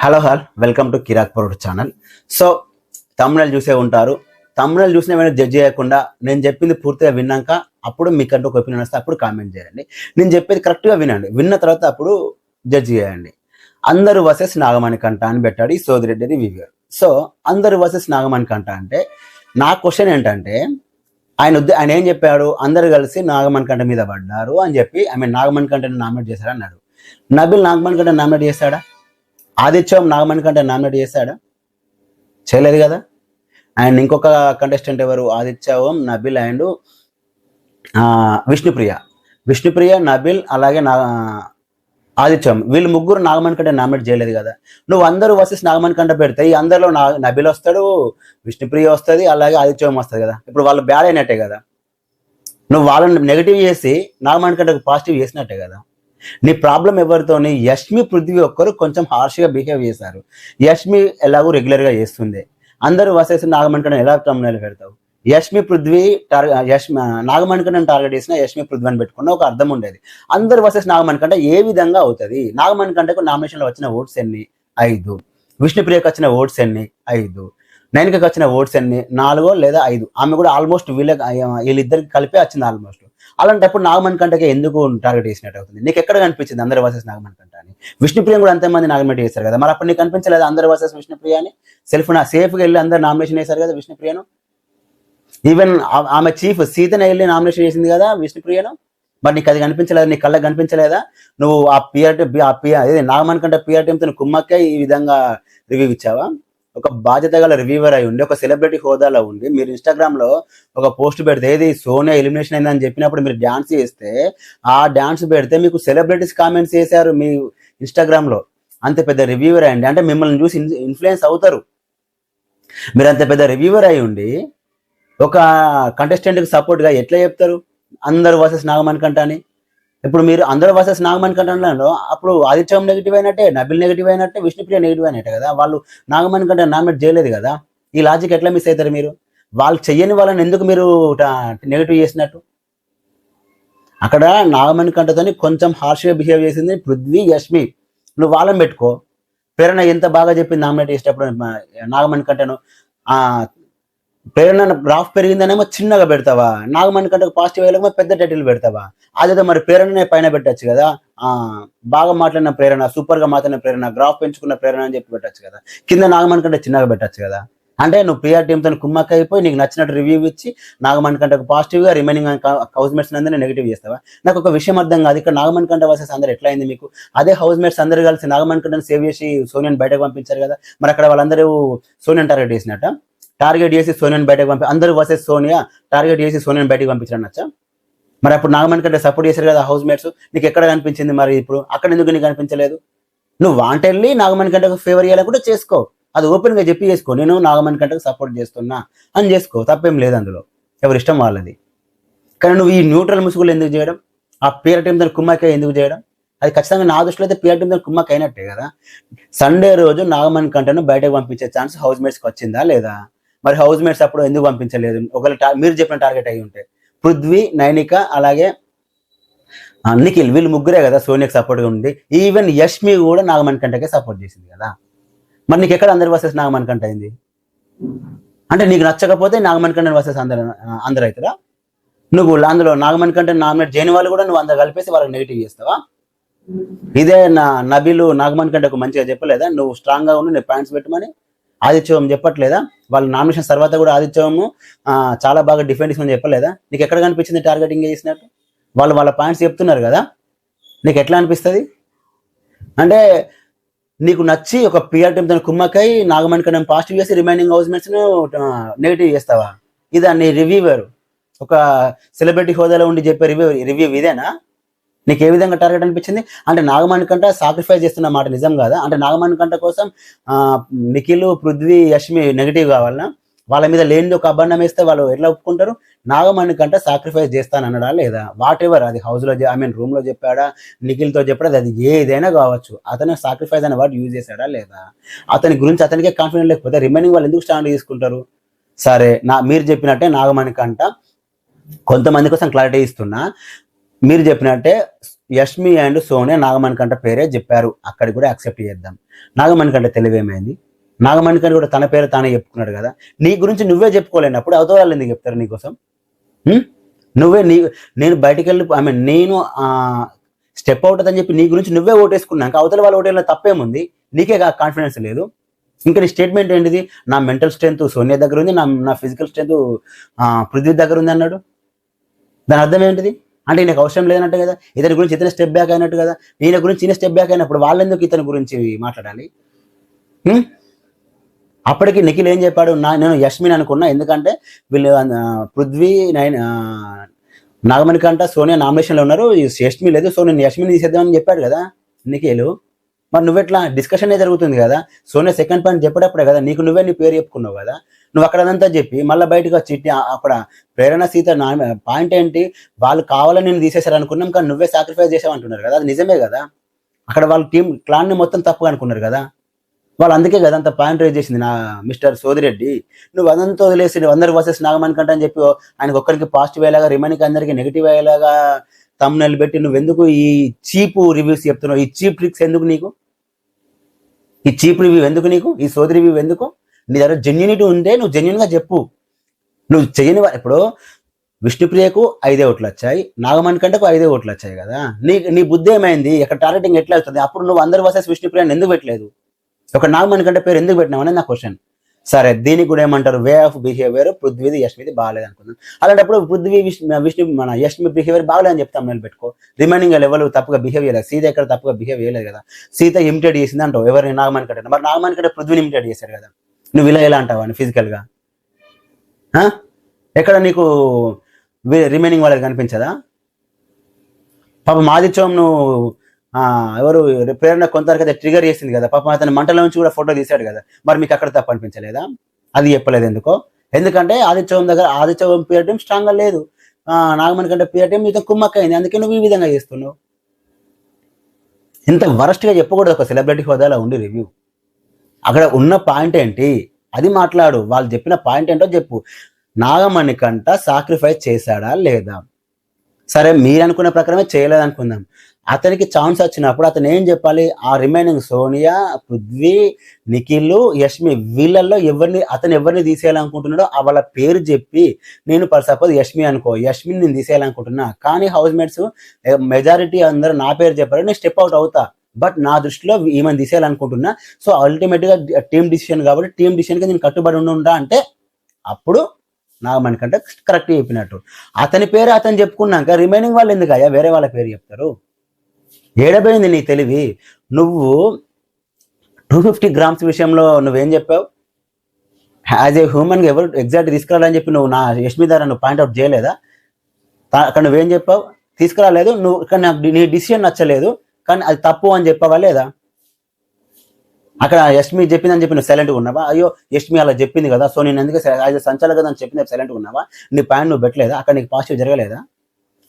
Hello welcome to Kirik పరోడ్ channel. So తమ్ముళ్ళు చూసే ఉంటారు. తమ్ముళ్ళు చూసిన వెంటనే జడ్జ్ చేయకుండా నేను చెప్పింది పూర్తిగా విన్నాక అప్పుడు మీకంటూ ఒక ఒపీనియన్ వస్తే అప్పుడు కామెంట్ చేయండి. నేను చెప్పేది కరెక్ట్గా వినండి. విన్న తర్వాత అప్పుడు జడ్జ్ చేయండి. అందరూ వర్సెస్ నాగమణికంఠ అని పెట్టాడు ఈ సోదిరెడ్డి రివ్యూవర్. సో అందరూ వర్సెస్ నాగమణికంఠ అంటే నా క్వశ్చన్ ఏంటంటే ఆయన ఏం చెప్పాడు, అందరు కలిసి నాగమణికంఠ మీద పడ్డారు అని చెప్పి నాగమణికంఠని నామినేట్ చేశాడు అన్నాడు. నబిల్ నాగమణికంఠ నామినేట్ చేశాడా? ఆదిత్యం నాగమణికంఠ నామినేట్ చేశాడా? చేయలేదు కదా. అండ్ ఇంకొక కంటెస్టెంట్ ఎవరు, ఆదిత్యం, నబిల్ అండ్ విష్ణుప్రియ, నబిల్ అలాగే ఆదిత్యం, వీళ్ళు ముగ్గురు నాగమణికంఠ నామినేట్ చేయలేదు కదా. నువ్వు అందరూ వర్సెస్ నాగమణికంఠ పెడితే ఈ అందరిలో నబిల్ వస్తాడు, విష్ణుప్రియ వస్తుంది, అలాగే ఆదిత్యం వస్తుంది కదా. ఇప్పుడు వాళ్ళు బ్యాడ్ అయినట్టే కదా. నువ్వు వాళ్ళని నెగిటివ్ చేసి నాగమణికంఠకు పాజిటివ్ చేసినట్టే కదా. నీ ప్రాబ్లం ఎవరితోని, యష్మి పృథ్వీ ఒక్కరు కొంచెం హార్ష్గా బిహేవ్ చేశారు. యష్మి ఎలాగో రెగ్యులర్గా చేస్తుంది. అందరూ వర్సెస్ నాగమణికంఠ ఎలా తమ్ముళ్ళు పెడతావు? యష్మి పృథ్వీ నాగమణికంఠను టార్గెట్ చేసిన యష్మి పృథ్వీ అని పెట్టుకున్న ఒక అర్థం ఉండేది. అందరు వర్సెస్ నాగమణికంఠ ఏ విధంగా అవుతుంది? నాగమణికంఠకు నామినేషన్లో వచ్చిన ఓట్స్ ఎన్ని? 5. విష్ణుప్రియకు వచ్చిన ఓట్స్ ఎన్ని? 5. నైనికకు వచ్చిన ఓట్స్ ఎన్ని? 4 లేదా 5. ఆమె కూడా ఆల్మోస్ట్ వీళ్ళిద్దరికి కలిపి వచ్చింది ఆల్మోస్ట్. అలాంటప్పుడు నాగమణికంఠకి ఎందుకు టార్గెట్ చేసినట్టు అవుతుంది? నీకు ఎక్కడ కనిపించింది అందరు వర్సెస్ నాగమణికంఠ అని? విష్ణుప్రియ కూడా అంతమంది నామినేట్ చేశారు కదా. మరి అప్పుడు నీకు కనిపించలేదు అందరు వర్సెస్ విష్ణుప్రియ అని? సేఫ్గా వెళ్ళి అందరు నామినేషన్ చేశారు కదా విష్ణుప్రియను. ఈవెన్ ఆమె చీఫ్ సీతనే వెళ్ళి నామినేషన్ చేసింది కదా విష్ణుప్రియను. మరి నీకు అది కనిపించలేదు? నీ కళ్ళకి కనిపించలేదా? నువ్వు నాగమణికంఠ పిఆర్ టీంతో కుమ్మక్కే ఈ విధంగా రివ్యూ ఇచ్చావా? ఒక బాధ్యత గల రివ్యూవర్ అయి ఉండి, ఒక సెలబ్రిటీ హోదాలో ఉండి మీరు ఇన్స్టాగ్రామ్లో ఒక పోస్ట్ పెడితే, ఏది సోనియా ఎలిమినేషన్ అయిందని చెప్పినప్పుడు మీరు డ్యాన్స్ చేస్తే, ఆ డ్యాన్స్ పెడితే మీకు సెలబ్రిటీస్ కామెంట్స్ చేశారు మీ ఇన్స్టాగ్రామ్లో. అంత పెద్ద రివ్యూవర్ అయ్యండి అంటే మిమ్మల్ని చూసి ఇన్ఫ్లుయెన్స్ అవుతారు. మీరు అంత పెద్ద రివ్యూవర్ అయి ఉండి ఒక కంటెస్టెంట్కి సపోర్ట్గా ఎట్లా చెప్తారు అందరు వర్సెస్ నాగమణికంఠ అని? ఇప్పుడు మీరు అందరూ వర్సెస్ నాగమణికంఠలో అప్పుడు ఆదిత్యం నెగిటివ్ అయినట్టే, నబిల్ నెగిటివ్ అయినట్టే, విష్ణుప్రియ నెగిటివ్ అయినట్టే కదా. వాళ్ళు నాగమణికంఠ నామినేట్ చేయలేదు కదా. ఈ లాజిక్ ఎట్లా మిస్ అవుతారు మీరు? వాళ్ళు చెయ్యని వాళ్ళని ఎందుకు మీరు నెగిటివ్ చేసినట్టు? అక్కడ నాగమణికంఠతోని కొంచెం హార్ష్గా బిహేవ్ చేసింది పృథ్వీ, యష్మి. నువ్వు వాళ్ళని పెట్టుకో. ప్రేరణ ఎంత బాగా చెప్పింది నామినేట్ చేసేటప్పుడు నాగమణికంఠను. ప్రేరణ గ్రాఫ్ పెరిగిందనేమో చిన్నగా పెడతావా, నాగమణికంఠకు పాజిటివ్ అయ్యేమో పెద్ద టైటిల్ పెడతావా? అదేదో మరి ప్రేరణనే పైన పెట్టచ్చు కదా. బాగా మాట్లాడిన ప్రేరణ, సూపర్గా మాట్లాడిన ప్రేరణ, గ్రాఫ్ పెంచుకున్న ప్రేరణ అని చెప్పి పెట్టచ్చు కదా. కింద నాగమణికంఠ చిన్నగా పెట్టచ్చు కదా. అంటే నువ్వు పిఆర్ టీంతో కుమ్మక్క అయిపోయి నీకు నచ్చినట్టు రివ్యూ ఇచ్చి నాగమణికంఠకు పాజిటివ్గా, రిమైనింగ్ హౌస్ మేట్స్ అందరినీ నెగిటివ్ చేస్తావా? నాకు ఒక విషయం అర్థం కాదు. ఇక్కడ నాగమణికంఠ వర్సెస్ అందరు ఎట్లా అయింది మీకు? అదే హౌస్ మేట్స్ అందరు కలిసి నాగమణికంఠను సేవ్ చేసి సోనియాని బయటకు పంపించారు కదా. మరి అక్కడ వాళ్ళందరూ సోనియాని టార్గెట్ చేసి సోనియాని బయటకు అందరూ వర్సెస్ సోనియా టార్గెట్ చేసి సోనియాని బయటకు పంపించారు నచ్చా? మరి అప్పుడు నాగమణికంఠ సపోర్ట్ చేశారు కదా హౌస్ మేట్స్. నీకు ఎక్కడ కనిపించింది మరి ఇప్పుడు? అక్కడ ఎందుకు నీకు కనిపించలేదు? నువ్వు వాంటెడ్లీ నాగమణికంఠకు ఫేవర్ చేయాలనుకుంటే చేసుకో, అది ఓపెన్గా చెప్పి చేసుకో. నేను నాగమణికంఠకు సపోర్ట్ చేస్తున్నా అని చేసుకో, తప్పేం లేదు అందులో, ఎవరి ఇష్టం వాళ్ళది. కానీ నువ్వు ఈ న్యూట్రల్ ముసుగులు ఎందుకు చేయడం? ఆ పిఆర్ టీంతో కుమ్మక్క ఎందుకు చేయడం? అది ఖచ్చితంగా నా దృష్టిలో అయితే పిఆర్ టీంతో కుమ్మక్క అయినట్టే కదా. సండే రోజు నాగమణికంఠను బయటకు పంపించే ఛాన్స్ హౌస్ మేట్స్కి వచ్చిందా లేదా? మరి హౌస్ మేట్స్ అప్పుడు ఎందుకు పంపించలేదు? ఒకవేళ మీరు చెప్పిన టార్గెట్ అయి ఉంటే పృథ్వీ, నైనిక అలాగే నిఖిల్, వీళ్ళు ముగ్గురే కదా సోనియాకి సపోర్ట్గా ఉంది. ఈవెన్ యష్మి కూడా నాగమణికంఠకే సపోర్ట్ చేసింది కదా. మరి నీకు ఎక్కడ అందరు వర్సెస్ నాగమణికంఠ అయింది? అంటే నీకు నచ్చకపోతే నాగమణికంఠ వర్సెస్ అందరు అవుతారా? నువ్వు అందులో నాగమణికంఠ నామినేట్ చేయని వాళ్ళు కూడా నువ్వు అందరు కలిపేసి వాళ్ళకి నెగిటివ్ చేస్తావా? ఇదే నబిలు నాగమణికంఠకు మంచిగా చెప్పలేదా నువ్వు స్ట్రాంగ్గా ఉండి నీ పాయింట్స్ పెట్టమని? ఆదిత్యం చెప్పట్లేదా? వాళ్ళ నామినేషన్ తర్వాత కూడా ఆదిత్యము చాలా బాగా డిఫెండ్ చేసుకుని చెప్పలేదా? నీకు ఎక్కడ కనిపించింది టార్గెటింగ్ చేసినట్టు? వాళ్ళ పాయింట్స్ చెప్తున్నారు కదా. నీకు ఎట్లా అనిపిస్తుంది? అంటే నీకు నచ్చి ఒక పిఆర్ టీంతో కుమ్మకై నాగమణికంఠను పాజిటివ్ చేసి రిమైనింగ్ హౌస్ మేట్స్ను నెగిటివ్ చేస్తావా? ఇదా నీ రివ్యూవర్? ఒక సెలబ్రిటీ హోదాలో ఉండి చెప్పే రివ్యూ ఇదేనా? నీకు ఏ విధంగా టార్గెట్ అనిపించింది? అంటే నాగమణికంఠ సాక్రిఫైస్ చేస్తున్న మాట నిజం కాదా? అంటే నాగమణికంఠ కోసం నిఖిల్, పృథ్వీ, యష్మి నెగిటివ్ కావాలన్నా? వాళ్ళ మీద లేనిది ఒక అభండం వేస్తే వాళ్ళు ఎట్లా ఒప్పుకుంటారు? నాగమణికంఠ సాక్రిఫైస్ చేస్తానన్నాడా లేదా? వాట్ ఎవర్, అది హౌస్లో రూమ్లో చెప్పాడా, నిఖిల్తో చెప్పాడా, అది ఏదైనా కావచ్చు. అతను సాక్రిఫైస్ అనే వర్డ్ యూజ్ చేశాడా లేదా? అతని గురించి అతనికే కాన్ఫిడెంట్ లేకపోతే రిమైనింగ్ వాళ్ళు ఎందుకు స్టాండ్ తీసుకుంటారు? సరే, మీరు చెప్పినట్టే నాగమణికంఠ కొంతమంది కోసం క్లారిటీ ఇస్తున్నా. మీరు చెప్పినట్టే యష్మి అండ్ సోనియా నాగమణికంట పేరే చెప్పారు, అక్కడికి కూడా యాక్సెప్ట్ చేద్దాం. నాగమణికంట తెలివేమైంది? నాగమణికంట కూడా తన పేరు తానే చెప్పుకున్నాడు కదా. నీ గురించి నువ్వే చెప్పుకోలేనప్పుడు అవతల వాళ్ళు ఎందుకు చెప్తారు నీకోసం? నువ్వే నేను బయటికి వెళ్ళి నేను స్టెప్ అవుట్ అని చెప్పి నీ గురించి నువ్వే ఓటేసుకున్నాక అవతల వాళ్ళు ఓటేలా తప్పేముంది? నీకే కాన్ఫిడెన్స్ లేదు. ఇంకా నీ స్టేట్మెంట్ ఏంటిది? నా మెంటల్ స్ట్రెంత్ సోనియా దగ్గర ఉంది, నా ఫిజికల్ స్ట్రెంత్ పృథ్వీ దగ్గర ఉంది అన్నాడు. దాని అర్థం ఏంటిది? అంటే ఈయనకు అవసరం లేదన్నట్టు కదా. ఇతని గురించి ఇతనే స్టెప్ బ్యాక్ అయినట్టు కదా. ఈయన గురించి ఈయన స్టెప్ బ్యాక్ అయినప్పుడు వాళ్ళెందుకు ఇతని గురించి మాట్లాడాలి? అప్పటికి నిఖిల్ ఏం చెప్పాడు? నేను యష్మిని అనుకున్నా, ఎందుకంటే వీళ్ళు పృథ్వీ నాగమణికంట సోనియా నామినేషన్లో ఉన్నారు, యష్మి లేదు, సో నేను యష్మిని తీసేద్దామని చెప్పాడు కదా నిఖిల్. మరి నువ్వెట్లా? డిస్కషన్ జరుగుతుంది కదా. సోనియా సెకండ్ పాయింట్ చెప్పేటప్పుడే కదా నీకు నువ్వే నీ పేరు చెప్పుకున్నావు కదా. నువ్వు అక్కడ అదంతా చెప్పి మళ్ళీ బయటకు వచ్చి అక్కడ ప్రేరణ సీత పాయింట్ ఏంటి? వాళ్ళు కావాలని నేను తీసేశారు అనుకున్నాం, కానీ నువ్వే సాక్రిఫైస్ చేసావు అంటున్నారు కదా. అది నిజమే కదా. అక్కడ వాళ్ళ క్లాన్ని మొత్తం తప్పుగా అనుకున్నారు కదా. వాళ్ళు అందుకే కదా అంత పాయింట్ రేజ్ చేసింది నా మిస్టర్ సోదిరెడ్డి. నువ్వు అదంతా వదిలేసి అందరికి వర్సెస్ నాగమణికంట అని చెప్పి ఆయనకు ఒక్కరికి పాజిటివ్ అయ్యేలాగా, రిమైనింగ్ అందరికి నెగిటివ్ అయ్యేలాగా తమ్నెల్ పెట్టి నువ్వెందుకు ఈ చీప్ రివ్యూస్ చెప్తున్నావు? ఈ చీప్ ట్రిక్స్ ఎందుకు నీకు? ఈ చీప్ రివ్యూ ఎందుకు నీకు? ఈ సోది రివ్యూ ఎందుకు? నీ దగ్గర జెన్యూనిటీ ఉంటే నువ్వు జెన్యున్గా చెప్పు. నువ్వు చేయని ఇప్పుడు విష్ణుప్రియకు 5 ఓట్లు వచ్చాయి, నాగమణికంటకు 5 ఓట్లు వచ్చాయి కదా. నీ బుద్ధి ఏమైంది? ఎక్కడ టార్గెటింగ్ ఎట్లా అవుతుంది? అప్పుడు నువ్వు అందరి వర్సెస్ విష్ణుప్రియాని ఎందుకు పెట్టలేదు? ఒక నాగమణికంట పేరు ఎందుకు పెట్టినావు అనేది నా క్వశ్చన్. సరే, దీనికి కూడా ఏమంటారు? వే ఆఫ్ బిహేవియర్ పృథ్వీది యష్మిది బాగాలేదు అనుకుందాం. అలాంటప్పుడు పృథ్వీ విష్ణు మన యష్మి బిహేవియర్ బాగాలేదని చెప్తాం నిలబెట్టుకో. రిమైనింగ్ ఎవరు తప్పుగా బిహేవ్ చేయలేదు. సీత ఎక్కడ తప్పుగా బిహేవ్ చేయలేదు కదా. సీత ఇమిటేట్ చేసింది అంటావు ఎవరిని? నాగమణికంట. మరి నాగమణికంట పృథ్వీని ఇమిటేట్ చేశారు కదా. నువ్వు ఇలా అంటావు అని ఫిజికల్గా ఎక్కడ నీకు రిమైనింగ్ వాళ్ళకి కనిపించదా? పాపం ఆదిత్యం నువ్వు ఎవరు ప్రేరణ కొంతవరకు అయితే ట్రిగర్ చేసింది కదా. పాపం అతని మంటల నుంచి కూడా ఫోటో తీశాడు కదా. మరి మీకు అక్కడ తప్పు అనిపించలేదా? అది చెప్పలేదు ఎందుకో. ఎందుకంటే ఆదిత్యం పిఆర్ టీం స్ట్రాంగ్గా లేదు, నాగమణికంట పిఆర్ టీం మీతో కుమ్మక్కైంది. అందుకే నువ్వు ఈ విధంగా చేస్తున్నావు. ఇంత వరస్ట్గా చెప్పకూడదు ఒక సెలబ్రిటీ హోదాలో ఉండి రివ్యూ. అక్కడ ఉన్న పాయింట్ ఏంటి అది మాట్లాడు. వాళ్ళు చెప్పిన పాయింట్ ఏంటో చెప్పు. నాగమణికంట సాక్రిఫైస్ చేశాడా లేదా? సరే, మీరు అనుకున్న ప్రకారమే చేయలేదు అనుకుందాం. అతనికి ఛాన్స్ వచ్చినప్పుడు అతను ఏం చెప్పాలి? ఆ రిమైనింగ్ సోనియా, పృథ్వీ, నిఖిల్, యష్మి వీళ్ళల్లో అతను ఎవరిని తీసేయాలనుకుంటున్నాడో వాళ్ళ పేరు చెప్పి, నేను సపోజ్ యష్మి అనుకో, యష్మిని నేను తీసేయాలనుకుంటున్నా, కానీ హౌస్ మేట్స్ మెజారిటీ అందరూ నా పేరు చెప్పారు, నేను స్టెప్ అవుట్ అవుతా. బట్ నా దృష్టిలో ఈమెను తీసేయాలనుకుంటున్నా. సో అల్టిమేట్గా టీమ్ డిసిషన్ కాబట్టి టీమ్ డిసిషన్కి నేను కట్టుబడి ఉండా అంటే అప్పుడు నాగమణికంట కరెక్ట్ చెప్పినట్టు. అతని పేరు అతను చెప్పుకున్నాక రిమైనింగ్ వాళ్ళు ఎందుకు అయ్యా వేరే వాళ్ళ పేరు చెప్తారు? ఏడబోయింది నీ తెలివి. నువ్వు 250 గ్రామ్స్ విషయంలో నువ్వేం చెప్పావు? యాజ్ ఏ హ్యూమన్గా ఎవరు ఎగ్జాక్ట్ తీసుకురాలని చెప్పి నువ్వు నా యష్మి ద్వారా నువ్వు పాయింట్అవుట్ చేయలేదా? అక్కడ నువ్వేం చెప్పావు? తీసుకురాలేదు నువ్వు. ఇక్కడ నీ డిసిషన్ నచ్చలేదు, కానీ అది తప్పు అని చెప్పావా లేదా? అక్కడ యష్మి చెప్పిందని చెప్పి నువ్వు సైలెంట్గా ఉన్నావా? అయ్యో యష్మి అలా చెప్పింది కదా, సో నేను ఎందుకు యాజ్ సంచాలక కదా అని చెప్పింది సైలెంట్గా ఉన్నావా? నీ పాయింట్ నువ్వు పెట్టలేదా? అక్కడ నీకు పాజిటివ్ జరగలేదా?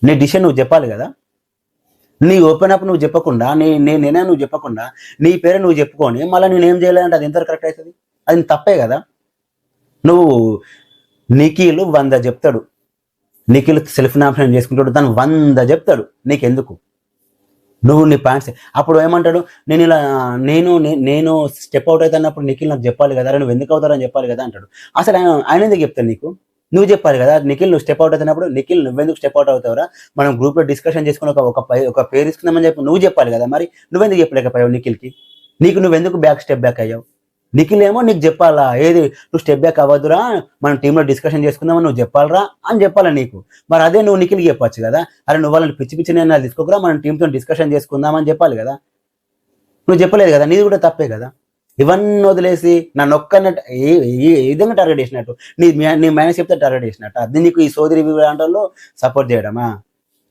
నీ డిసిషన్ నువ్వు చెప్పాలి కదా. నీ ఓపెన్ అప్ నువ్వు చెప్పకుండా, నేనే నువ్వు చెప్పకుండా, నీ పేరు నువ్వు చెప్పుకొని మళ్ళీ నేనేం చేయలేదంటే అది ఎంతవరకు కరెక్ట్ అవుతుంది? అది తప్పే కదా. నువ్వు నిఖిల్ 100 చెప్తాడు, నిఖిల్ సెల్ఫ్ నామినేషన్ చేసుకుంటాడు, దాన్ని 100 చెప్తాడు. నీకెందుకు? నువ్వు నీ పాయింట్స్ అప్పుడు ఏమంటాడు? నేను స్టెప్ అవుట్ అవుతున్నప్పుడు నిఖిల్ నాకు చెప్పాలి కదా, నువ్వు ఎందుకు అవుతారని చెప్పాలి కదా అంటాడు. అసలు ఆయన ఎందుకు చెప్తాడు నీకు? నువ్వు చెప్పాలి కదా. నిఖిల్ నువ్వు స్టెప్ అవుట్ అవుతున్నప్పుడు, నిఖిల్ నువ్వెందుకు స్టెప్ అవుట్ అవుతావురా, మనం గ్రూప్లో డిస్కషన్ చేసుకుని ఒక పేరు ఇస్తున్నామని చెప్పి నువ్వు చెప్పాలి కదా. మరి నువ్వెందుకు చెప్పలేకపోయావు నిఖిల్కి? నువ్వెందుకు స్టెప్ బ్యాక్ అయ్యావు? నిఖిల్ ఏమో నీకు చెప్పాలా, ఏది నువ్వు స్టెప్ బ్యాక్ అవ్వద్దురా, మనం టీంలో డిస్కషన్ చేసుకుందామని నువ్వు చెప్పాలరా అని చెప్పాలా నీకు. మరి అదే నువ్వు నిఖిల్కి చెప్పొచ్చు కదా. అరే నువ్వు వాళ్ళని పిచ్చి నిర్ణయాలు తీసుకోకరా, మనం టీంతో డిస్కషన్ చేసుకుందామని చెప్పాలి కదా. నువ్వు చెప్పలేదు కదా, నీది కూడా తప్పే కదా. ఇవన్నీ వదిలేసి నన్ను ఒక్కన్నట్టు ఏ విధంగా టార్గెట్ చేసినట్టు, నీ మైనస్ చెప్తే టార్గెట్ చేసినట్టు, అది నీకు ఈ సోదరి దాంట్లో సపోర్ట్ చేయడమా?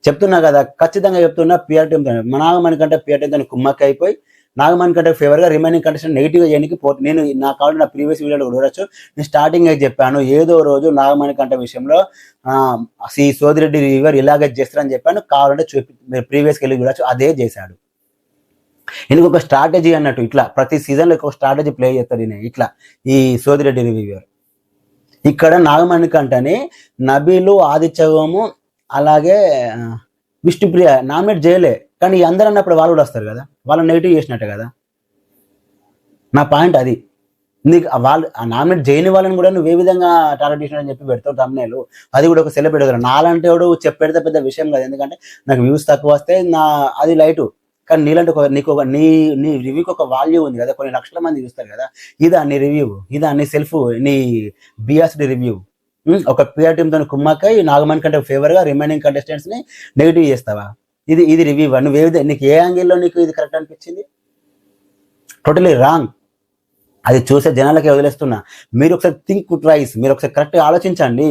చెప్తున్నా కదా, ఖచ్చితంగా చెప్తున్నా. పిఆర్ టీంతో నాగమణికంట పిఆర్ టీంతో కుమ్మక్క అయిపోయి నాగమణికంట ఫేవర్గా రిమైనింగ్ కంటెస్టెంట్ నెగిటివ్గా చేయడానికి నేను నా ప్రీవియస్ వీడియోలో చూడవచ్చు. నేను స్టార్టింగ్ చెప్పాను, ఏదో రోజు నాగమణికంట విషయంలో ఈ సోదిరెడ్డి రివ్యూవర్ ఇలాగే చేస్తారని చెప్పాను. కావాలంటే మీరు ప్రీవియస్కి వెళ్ళి చూడవచ్చు, అదే చేశాడు. ఎందుకు ఒక స్ట్రాటజీ అన్నట్టు, ఇట్లా ప్రతి సీజన్లో ఒక స్ట్రాటజీ ప్లే చేస్తాడు ఈయన. ఇట్లా ఈ సోదిరెడ్డి రివ్యూవర్ ఇక్కడ నాగమణికంటని నబీలు, ఆదిత్యము, అలాగే విష్ణుప్రియ నామినేట్ చేయలే. కానీ అందరూ అన్నప్పుడు వాళ్ళు కూడా వస్తారు కదా, వాళ్ళని నెగిటివ్ చేసినట్టే కదా. నా పాయింట్ అది. నీకు వాళ్ళు నామినేట్ చేయని వాళ్ళని కూడా నువ్వు ఏ విధంగా టార్గెట్ చేసినాడని చెప్పి పెడతావు తమ్నేలు. అది కూడా ఒక సెలబ్రిటీ కదా, నాలంటే వాడు చెప్పెడితే పెద్ద విషయం కాదు, ఎందుకంటే నాకు వ్యూస్ తక్కువ వస్తే అది లైటు. కానీ నీలాంటి నీకు ఒక నీ రివ్యూకి ఒక వాల్యూ ఉంది కదా, కొన్ని లక్షల మంది చూస్తారు కదా. ఇదా నీ రివ్యూ, ఇదా నీ సెల్ఫ్, నీ బియాస్డ్ రివ్యూ. ఒక పిఆర్ టీమ్తో కుమ్మక్కై నాగమణి కంటే ఫేవర్గా రిమైనింగ్ కంటెస్టెంట్స్ని నెగిటివ్ చేస్తావా? ఇది రివ్యూ. నీకు ఏ యాంగిల్లో నీకు ఇది కరెక్ట్ అనిపించింది? Totally wrong. అది చూసే జనాలకే వదిలేస్తున్నా. మీరు ఒకసారి థింక్ ట్రైస్, మీరు ఒకసారి కరెక్ట్గా ఆలోచించండి.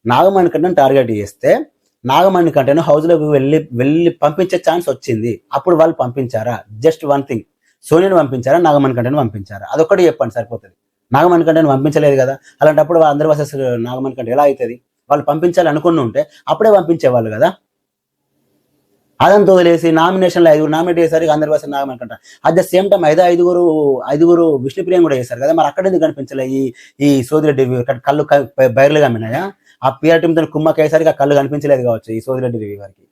నాగమణి కంటెను టార్గెట్ చేస్తే నాగమణి కంటెను హౌస్లోకి వెళ్ళి పంపించే ఛాన్స్ వచ్చింది. అప్పుడు వాళ్ళు పంపించారా? జస్ట్ వన్ థింగ్, సోనియాని పంపించారా, నాగమణి కంటెను పంపించారా? అదొక్కటి చెప్పండి సరిపోతుంది. నాగమణి కంటెను పంపించలేదు కదా, అలాంటప్పుడు అందరు వర్సెస్ నాగమణి కంటె ఎలా అవుతుంది? వాళ్ళు పంపించాలి అనుకుని ఉంటే అప్పుడే పంపించేవాళ్ళు కదా. అదంతా వదిలేసి నామినేషన్లో 5 నామినేట్ చేశారు, అందరి వర్సెస్ నాగమణి కంట. అట్ ద సేమ్ టైం ఐదుగురు విష్ణుప్రియం కూడా చేశారు కదా, మరి అక్కడ ఎందుకు కనిపించలే? ఈ సోదిరెడ్డి కళ్ళు బయర్లుగా అమ్మినాయా? ఆ పిఆర్ టీమ్తో కుమ్మకి అయ్యేసరికి ఆ కళ్ళు కనిపించలేదు కావచ్చు ఈ సోదిరెడ్డి రివ్యూ గారికి.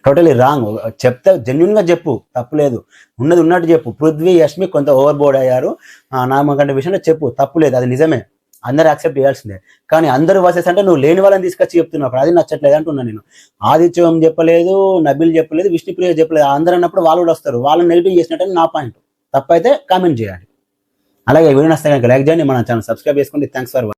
Totally wrong. చెప్తే జెన్యున్గా చెప్పు, తప్పులేదు. ఉన్నది ఉన్నట్టు చెప్పు. పృథ్వీ, యష్మి కొంత ఓవర్ బోర్డ్ అయ్యారు నాగమణి విషయంలో చెప్పు, తప్పులేదు, అది నిజమే, అందరూ యాక్సెప్ట్ చేయాల్సిందే. కానీ అందరూ వర్సెస్ అంటే నువ్వు లేని వాళ్ళని తీసుకొచ్చి చెప్తున్నప్పుడు అది నచ్చట్లేదు అంటున్నా నేను. ఆదిత్యం చెప్పలేదు, నబిల్ చెప్పలేదు, విష్ణుప్రియ చెప్పలేదు, అందరూ అన్నప్పుడు వాళ్ళు కూడా వస్తారు. వాళ్ళని నెగిటివ్ చేసినట్టు నా పాయింట్. తప్పైతే కామెంట్ చేయాలి. అలాగే వీడియో నచ్చితే కనుక లైక్ చేయండి, మన ఛానల్ సబ్స్క్రైబ్ చేసుకోండి. Thanks for